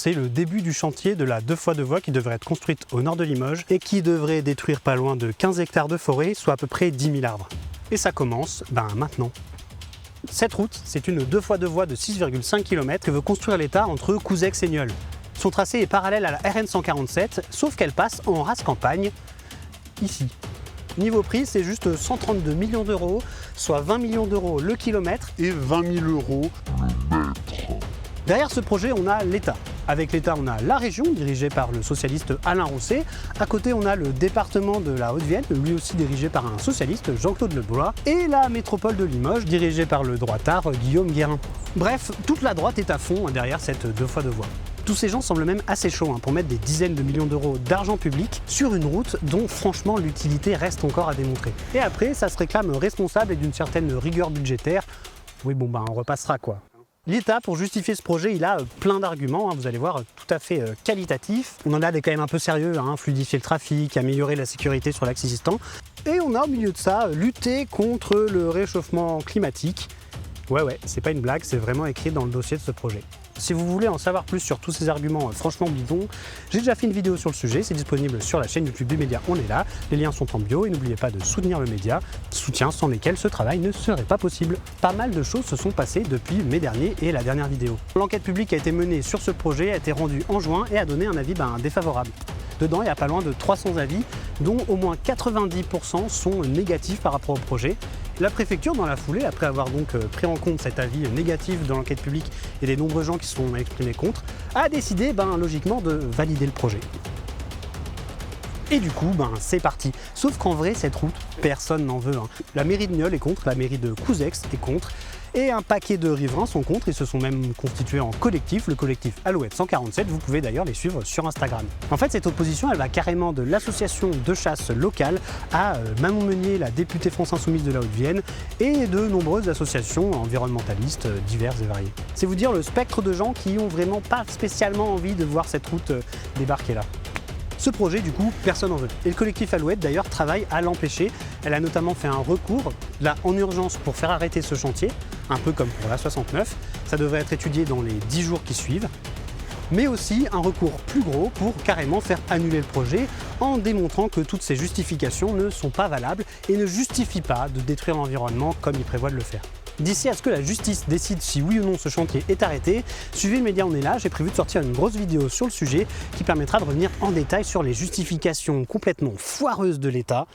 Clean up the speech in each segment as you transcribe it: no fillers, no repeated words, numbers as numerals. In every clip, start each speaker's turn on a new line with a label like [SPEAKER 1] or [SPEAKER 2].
[SPEAKER 1] c'est le début du chantier de la 2x2 voies qui devrait être construite au nord de Limoges et qui devrait détruire pas loin de 15 hectares de forêt, soit à peu près 10 000 arbres. Et ça commence, maintenant. Cette route, c'est une 2x2 voies de 6,5 km que veut construire l'État entre Couzex et Nieul. Son tracé est parallèle à la RN 147, sauf qu'elle passe en race campagne, ici. Niveau prix, c'est juste 132 millions d'euros, soit 20 millions d'euros le kilomètre
[SPEAKER 2] et 20 000 euros le mètre.
[SPEAKER 1] Derrière ce projet, on a l'État. Avec l'État, on a la région, dirigée par le socialiste Alain Rousset. À côté, on a le département de la Haute-Vienne, lui aussi dirigé par un socialiste, Jean-Claude Leblois. Et la métropole de Limoges, dirigée par le droitard Guillaume Guérin. Bref, toute la droite est à fond derrière cette 2x2 voies. Tous ces gens semblent même assez chauds pour mettre des dizaines de millions d'euros d'argent public sur une route dont franchement l'utilité reste encore à démontrer. Et après, ça se réclame responsable et d'une certaine rigueur budgétaire. Oui on repassera quoi. L'État, pour justifier ce projet, il a plein d'arguments, vous allez voir, tout à fait qualitatifs. On en a des quand même un peu sérieux, fluidifier le trafic, améliorer la sécurité sur l'axe existant. Et on a au milieu de ça, lutter contre le réchauffement climatique. Ouais, c'est pas une blague, c'est vraiment écrit dans le dossier de ce projet. Si vous voulez en savoir plus sur tous ces arguments franchement bidons, j'ai déjà fait une vidéo sur le sujet, c'est disponible sur la chaîne YouTube du média On est là, les liens sont en bio et n'oubliez pas de soutenir le média, soutien sans lesquels ce travail ne serait pas possible. Pas mal de choses se sont passées depuis mai dernier et la dernière vidéo. L'enquête publique a été menée sur ce projet, a été rendue en juin et a donné un avis défavorable. Dedans, il y a pas loin de 300 avis, dont au moins 90% sont négatifs par rapport au projet. La préfecture, dans la foulée, après avoir donc pris en compte cet avis négatif dans l'enquête publique et des nombreux gens qui se sont exprimés contre, a décidé logiquement de valider le projet. Et du coup, c'est parti. Sauf qu'en vrai, cette route, personne n'en veut. La mairie de Nieul est contre, la mairie de Couzex est contre, et un paquet de riverains sont contre. Ils se sont même constitués en collectif, le collectif Alouette 147. Vous pouvez d'ailleurs les suivre sur Instagram. En fait, cette opposition, elle va carrément de l'association de chasse locale à Manon Meunier, la députée France Insoumise de la Haute-Vienne, et de nombreuses associations environnementalistes diverses et variées. C'est vous dire le spectre de gens qui ont vraiment pas spécialement envie de voir cette route débarquer là. Ce projet, du coup, personne n'en veut. Et le collectif Alouette, d'ailleurs, travaille à l'empêcher. Elle a notamment fait un recours, là, en urgence, pour faire arrêter ce chantier, un peu comme pour la 69. Ça devrait être étudié dans les 10 jours qui suivent. Mais aussi un recours plus gros pour carrément faire annuler le projet en démontrant que toutes ces justifications ne sont pas valables et ne justifient pas de détruire l'environnement comme il prévoit de le faire. D'ici à ce que la justice décide si oui ou non ce chantier est arrêté, suivez le média On est là, j'ai prévu de sortir une grosse vidéo sur le sujet qui permettra de revenir en détail sur les justifications complètement foireuses de l'État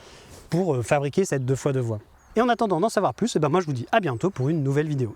[SPEAKER 1] pour fabriquer cette 2x2 voies. Et en attendant d'en savoir plus, moi je vous dis à bientôt pour une nouvelle vidéo.